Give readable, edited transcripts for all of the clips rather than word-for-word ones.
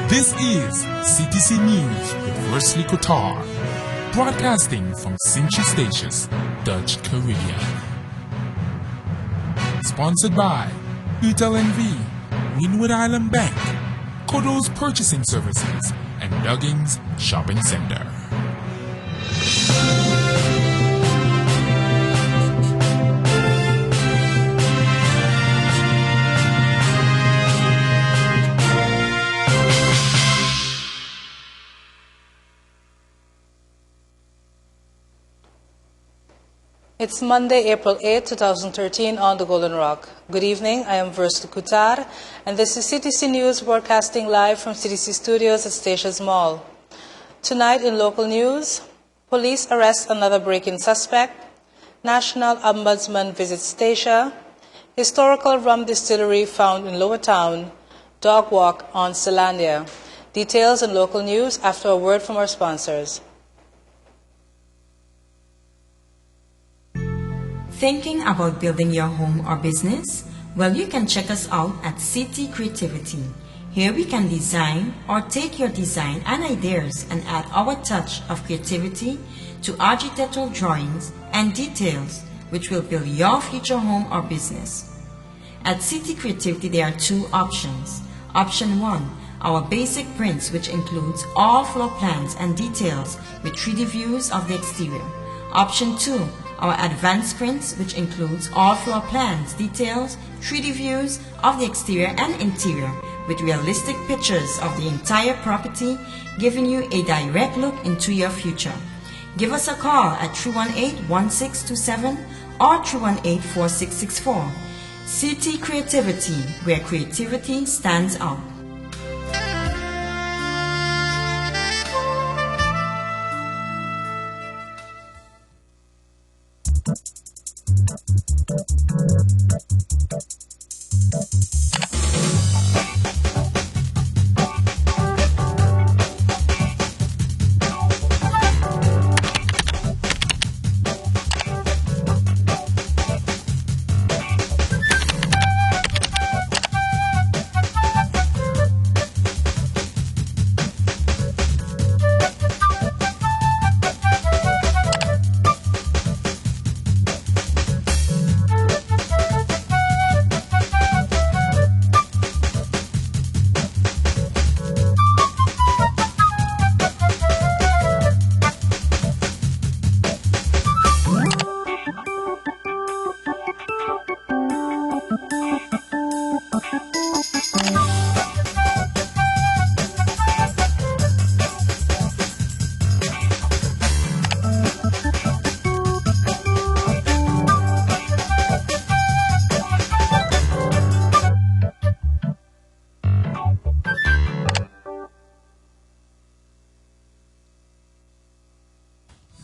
This is CTC News with Wesley Qatar, broadcasting from Sint-Eustatius, Dutch Caribbean. Sponsored by UTLNV, Windward Island Bank, Kodo's Purchasing Services, and Duggins Shopping Center. It's Monday, April 8, 2013 on the Golden Rock. Good evening, I am Wesley Qatar, and this is CTC News broadcasting live from CTC Studios at Statius Mall. Tonight in local news, police arrest another break-in suspect, National Ombudsman visits Statia, historical rum distillery found in Lower Town, dog walk on Selandia. Details in local news after a word from our sponsors. Thinking about building your home or business? Well, you can check us out at City Creativity. Here we can design or take your design and ideas and add our touch of creativity to architectural drawings and details which will build your future home or business. At City Creativity there are two options. Option 1, our basic prints, which includes all floor plans and details with 3D views of the exterior. Option 2, our advanced prints, which includes all floor plans, details, 3D views of the exterior and interior with realistic pictures of the entire property, giving you a direct look into your future. Give us a call at 318-1627 or 318-4664. City Creativity, where creativity stands out.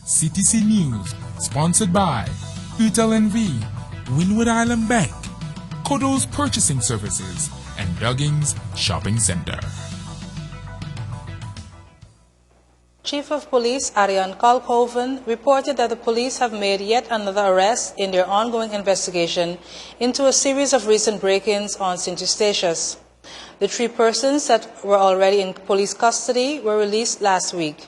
CTC News, sponsored by UTLNV, Windward Island Bank, Kodo's Purchasing Services, and Duggins Shopping Center. Chief of Police Ariane Kalkhoven reported that the police have made yet another arrest in their ongoing investigation into a series of recent break-ins on Sint-Eustatius. The 3 persons that were already in police custody were released last week.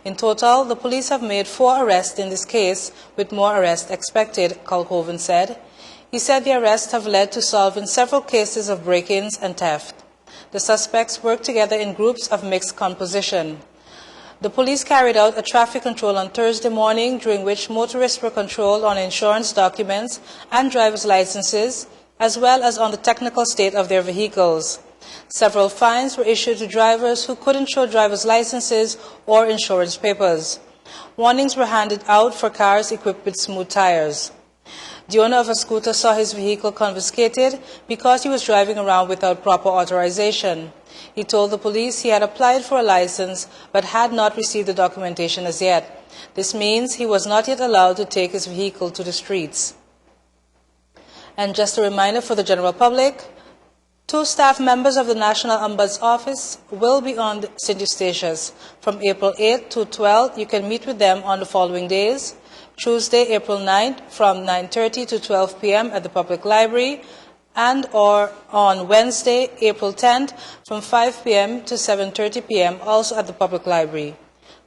In total, the police have made 4 arrests in this case, with more arrests expected, Kalkhoven said. He said the arrests have led to solving several cases of break-ins and theft. The suspects worked together in groups of mixed composition. The police carried out a traffic control on Thursday morning, during which motorists were controlled on insurance documents and driver's licenses, as well as on the technical state of their vehicles. Several fines were issued to drivers who couldn't show driver's licenses or insurance papers. Warnings were handed out for cars equipped with smooth tires. The owner of a scooter saw his vehicle confiscated because he was driving around without proper authorization. He told the police he had applied for a license but had not received the documentation as yet. This means he was not yet allowed to take his vehicle to the streets. And just a reminder for the general public, 2 staff members of the National Ombudsman's Office will be on Sint-Eustatius. From April 8 to 12, you can meet with them on the following days. Tuesday, April 9th, from 9:30 to 12 p.m. at the Public Library. and or on Wednesday, April 10th from 5 p.m. to 7:30 p.m. also at the Public Library.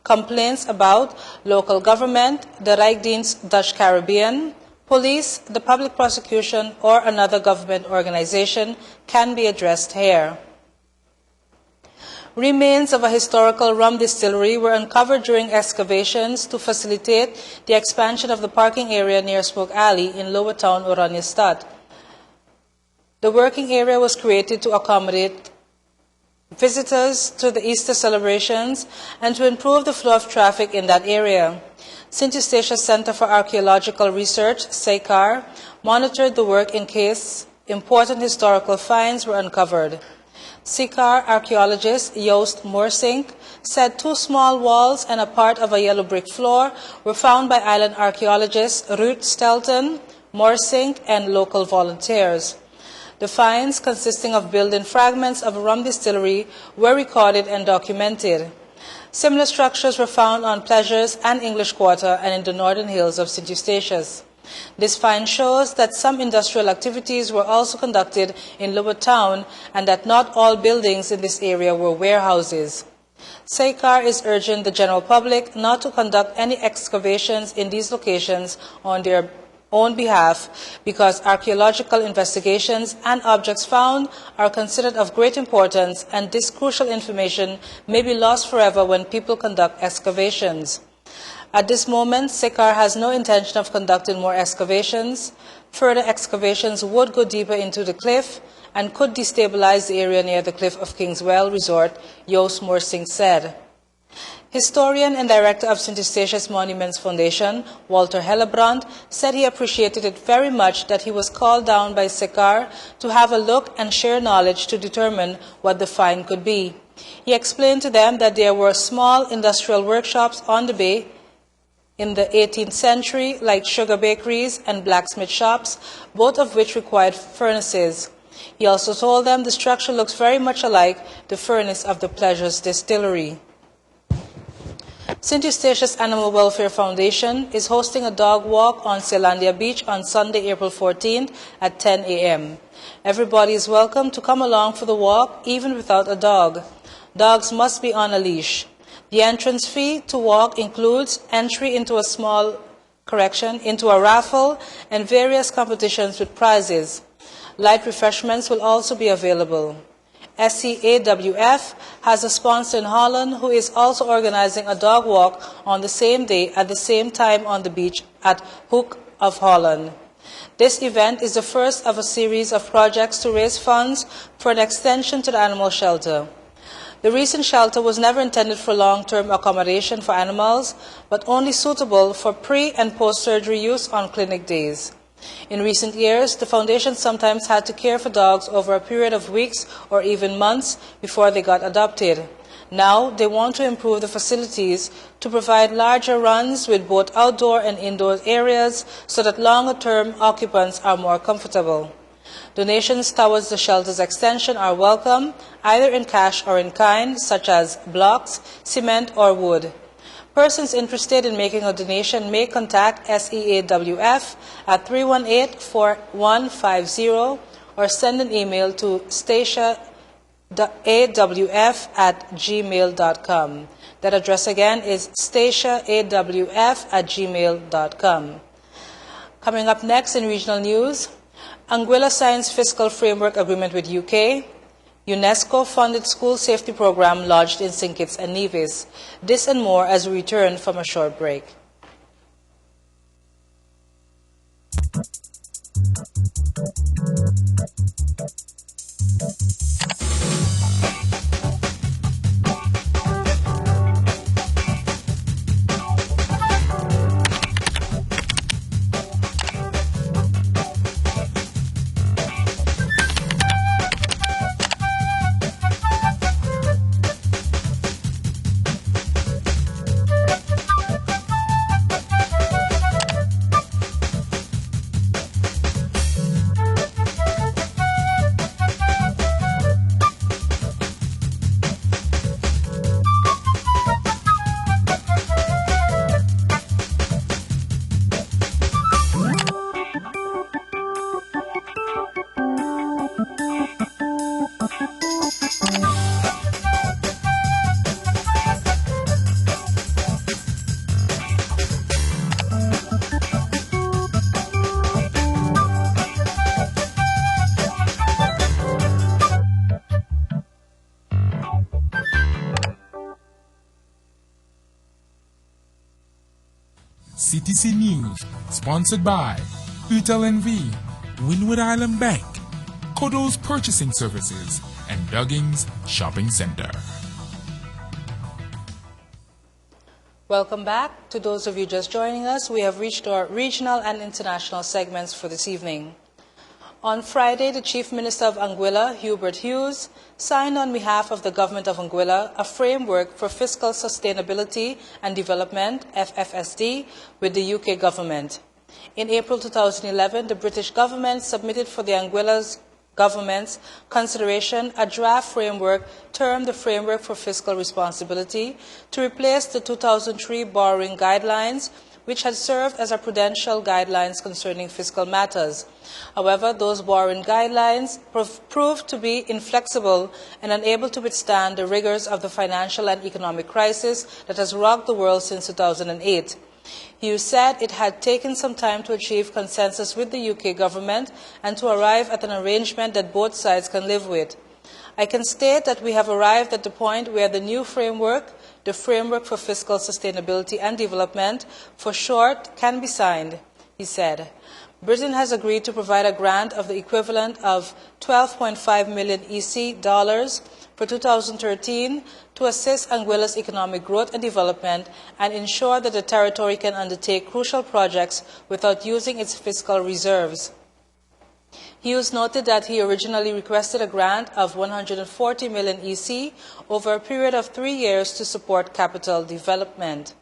Complaints about local government, the Rijksdienst Dutch Caribbean, police, the public prosecution, or another government organization can be addressed here. Remains of a historical rum distillery were uncovered during excavations to facilitate the expansion of the parking area near Smoke Alley in Lower Town, Oranjestad. The working area was created to accommodate visitors to the Easter celebrations and to improve the flow of traffic in that area. St. Eustatius Center for Archaeological Research, SECAR, monitored the work in case important historical finds were uncovered. SECAR archaeologist Joost Moorsink said 2 small walls and a part of a yellow brick floor were found by island archaeologists Ruud Stelten, Moorsink, and local volunteers. The finds, consisting of built-in fragments of a rum distillery, were recorded and documented. Similar structures were found on Pleasures and English Quarter and in the northern hills of St. Eustatius. This find shows that some industrial activities were also conducted in Lower Town and that not all buildings in this area were warehouses. SECAR is urging the general public not to conduct any excavations in these locations on their own behalf because archaeological investigations and objects found are considered of great importance, and this crucial information may be lost forever when people conduct excavations. At this moment, SECAR has no intention of conducting more excavations. Further excavations would go deeper into the cliff and could destabilize the area near the cliff of Kingswell Resort, Joost Moorsink said. Historian and director of St. Eustatius Monuments Foundation, Walter Hellebrand, said he appreciated it very much that he was called down by SECAR to have a look and share knowledge to determine what the find could be. He explained to them that there were small industrial workshops on the bay in the 18th century, like sugar bakeries and blacksmith shops, both of which required furnaces. He also told them the structure looks very much alike the furnace of the Pleasures Distillery. St. Eustatius Animal Welfare Foundation is hosting a dog walk on Zeelandia Beach on Sunday, April 14th at 10 a.m. Everybody is welcome to come along for the walk, even without a dog. Dogs must be on a leash. The entrance fee to walk includes entry into into a raffle and various competitions with prizes. Light refreshments will also be available. SCAWF has a sponsor in Holland who is also organizing a dog walk on the same day at the same time on the beach at Hoek of Holland. This event is the first of a series of projects to raise funds for an extension to the animal shelter. The recent shelter was never intended for long-term accommodation for animals, but only suitable for pre- and post-surgery use on clinic days. In recent years, the foundation sometimes had to care for dogs over a period of weeks or even months before they got adopted. Now, they want to improve the facilities to provide larger runs with both outdoor and indoor areas so that longer-term occupants are more comfortable. Donations towards the shelter's extension are welcome, either in cash or in kind, such as blocks, cement, or wood. Persons interested in making a donation may contact SEAWF at 318-4150 or send an email to statiaawf@gmail.com. That address again is statiaawf@gmail.com. Coming up next in regional news, Anguilla signs fiscal framework agreement with UK. UNESCO-funded school safety program launched in St. Kitts and Nevis. This and more as we return from a short break. CTC-News, sponsored by UTLNV, Windward Island Bank, Kodo's Purchasing Services, and Duggins Shopping Center. Welcome back. To those of you just joining us, we have reached our regional and international segments for this evening. On Friday, the Chief Minister of Anguilla, Hubert Hughes, signed on behalf of the Government of Anguilla a framework for fiscal sustainability and development, FFSD, with the UK government. In April 2011, the British government submitted for the Anguilla's government's consideration a draft framework termed the Framework for Fiscal Responsibility to replace the 2003 borrowing guidelines, which had served as our prudential guidelines concerning fiscal matters. However, those borrowing guidelines proved to be inflexible and unable to withstand the rigors of the financial and economic crisis that has rocked the world since 2008. Hughes said it had taken some time to achieve consensus with the UK government and to arrive at an arrangement that both sides can live with. I can state that we have arrived at the point where the new framework, the Framework for Fiscal Sustainability and Development, for short, can be signed, he said. Britain has agreed to provide a grant of the equivalent of 12.5 million EC dollars for 2013 to assist Anguilla's economic growth and development and ensure that the territory can undertake crucial projects without using its fiscal reserves. Hughes noted that he originally requested a grant of 140 million EC over a period of 3 years to support capital development.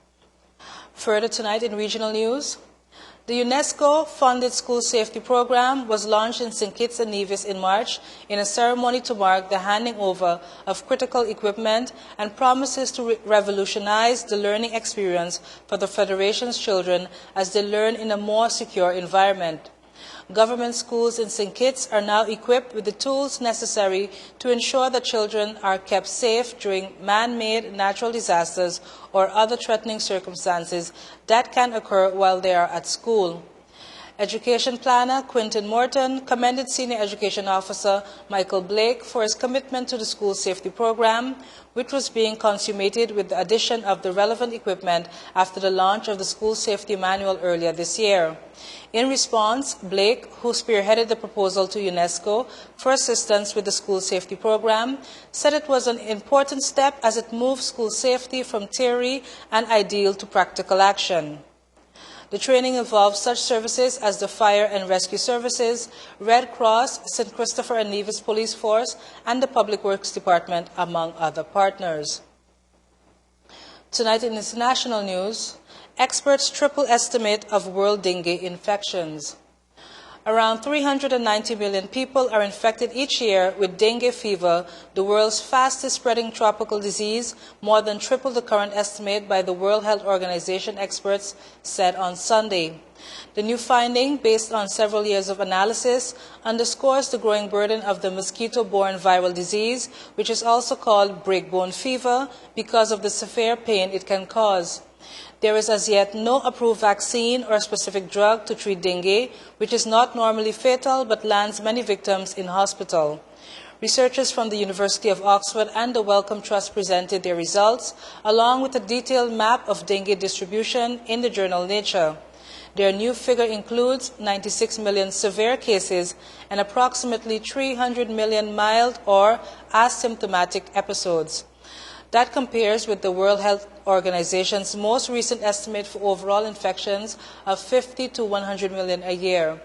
Further tonight in regional news, the UNESCO-funded school safety program was launched in St. Kitts and Nevis in March in a ceremony to mark the handing over of critical equipment and promises to revolutionize the learning experience for the Federation's children as they learn in a more secure environment. Government schools in St. Kitts are now equipped with the tools necessary to ensure that children are kept safe during man-made natural disasters or other threatening circumstances that can occur while they are at school. Education planner Quinton Morton commended Senior Education Officer Michael Blake for his commitment to the school safety program, which was being consummated with the addition of the relevant equipment after the launch of the School Safety Manual earlier this year. In response, Blake, who spearheaded the proposal to UNESCO for assistance with the school safety program, said it was an important step as it moved school safety from theory and ideal to practical action. The training involves such services as the Fire and Rescue Services, Red Cross, St. Christopher and Nevis Police Force, and the Public Works Department, among other partners. Tonight in international news, experts triple estimate of world dengue infections. Around 390 million people are infected each year with dengue fever, the world's fastest spreading tropical disease, more than triple the current estimate by the World Health Organization experts said on Sunday. The new finding, based on several years of analysis, underscores the growing burden of the mosquito-borne viral disease, which is also called breakbone fever because of the severe pain it can cause. There is as yet no approved vaccine or specific drug to treat dengue, which is not normally fatal but lands many victims in hospital. Researchers from the University of Oxford and the Wellcome Trust presented their results, along with a detailed map of dengue distribution in the journal Nature. Their new figure includes 96 million severe cases and approximately 300 million mild or asymptomatic episodes. That compares with the World Health Organization's most recent estimate for overall infections of 50 to 100 million a year.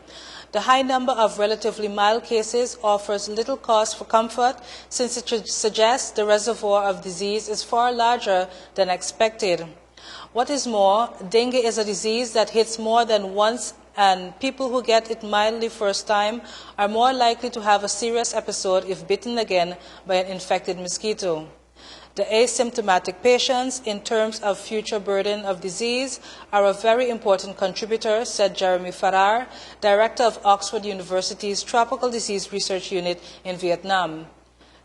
The high number of relatively mild cases offers little cause for comfort, since it suggests the reservoir of disease is far larger than expected. What is more, dengue is a disease that hits more than once, and people who get it mildly first time are more likely to have a serious episode if bitten again by an infected mosquito. The asymptomatic patients, in terms of future burden of disease, are a very important contributor, said Jeremy Farrar, director of Oxford University's Tropical Disease Research Unit in Vietnam.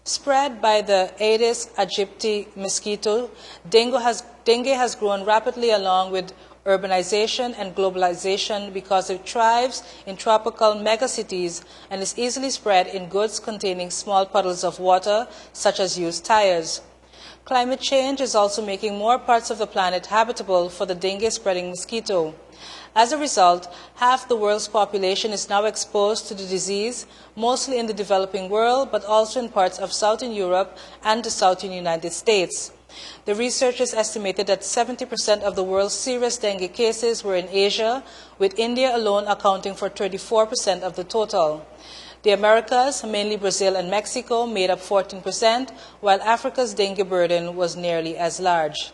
Spread by the Aedes aegypti mosquito, dengue has grown rapidly along with urbanization and globalization because it thrives in tropical megacities and is easily spread in goods containing small puddles of water, such as used tires. Climate change is also making more parts of the planet habitable for the dengue-spreading mosquito. As a result, half the world's population is now exposed to the disease, mostly in the developing world, but also in parts of Southern Europe and the Southern United States. The researchers estimated that 70% of the world's serious dengue cases were in Asia, with India alone accounting for 34% of the total. The Americas, mainly Brazil and Mexico, made up 14%, while Africa's dengue burden was nearly as large.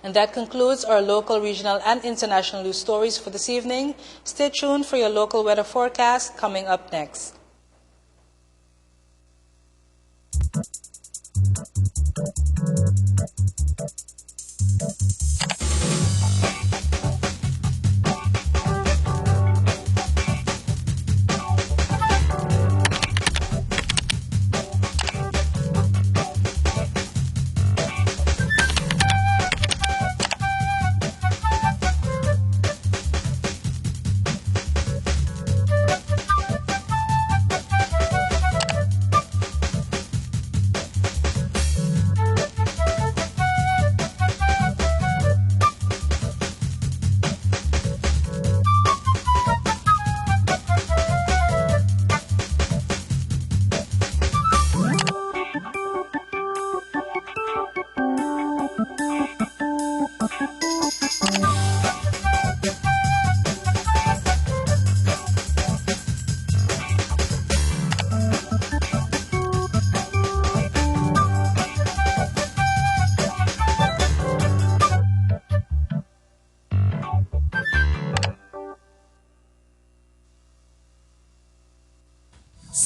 And that concludes our local, regional, and international news stories for this evening. Stay tuned for your local weather forecast coming up next.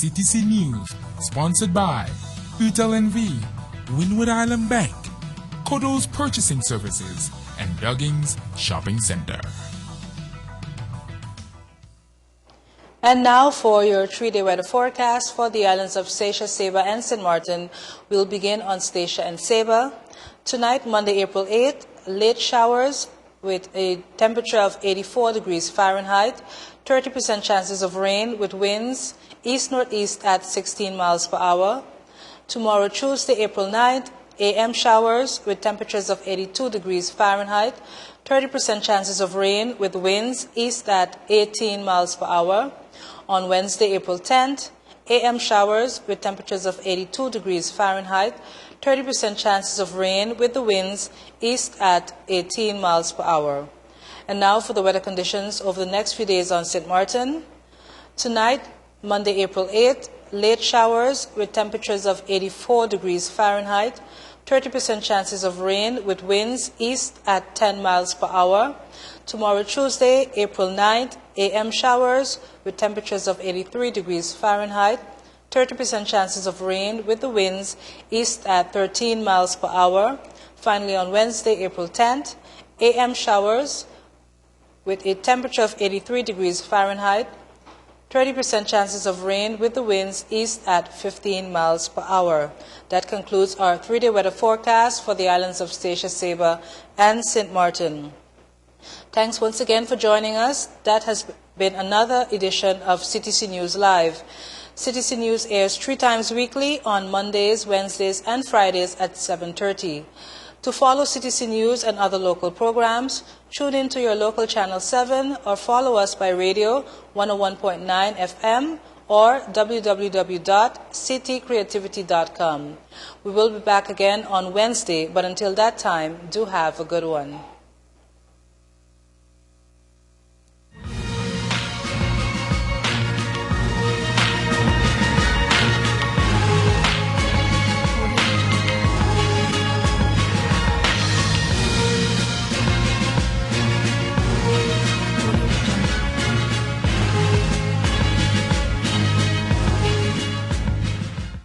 CTC News, sponsored by UTLNV, Windward Island Bank, Kodo's Purchasing Services, and Duggins Shopping Center. And now for your 3-day weather forecast for the islands of Statia, Saba, and St. Martin. We'll begin on Statia and Saba. Tonight, Monday, April 8th, late showers with a temperature of 84 degrees Fahrenheit, 30% chances of rain with winds east-northeast at 16 miles per hour. Tomorrow, Tuesday, April 9th, AM showers with temperatures of 82 degrees Fahrenheit, 30% chances of rain with winds east at 18 miles per hour. On Wednesday, April 10th, AM showers with temperatures of 82 degrees Fahrenheit, 30% chances of rain with the winds east at 18 miles per hour. And now for the weather conditions over the next few days on St. Martin. Tonight, Monday, April 8th, late showers with temperatures of 84 degrees Fahrenheit, 30% chances of rain with winds east at 10 miles per hour. Tomorrow, Tuesday, April 9th, AM showers with temperatures of 83 degrees Fahrenheit, 30% chances of rain with the winds east at 13 miles per hour. Finally, on Wednesday, April 10th, AM showers with a temperature of 83 degrees Fahrenheit, 30% chances of rain with the winds east at 15 miles per hour. That concludes our 3-day weather forecast for the islands of Statia, Saba, and St. Martin. Thanks once again for joining us. That has been another edition of CTC News Live. CTC News airs 3 times weekly on Mondays, Wednesdays, and Fridays at 7:30. To follow CTC News and other local programs, tune in to your local Channel 7 or follow us by radio 101.9 FM or www.ctcreativity.com. We will be back again on Wednesday, but until that time, do have a good one.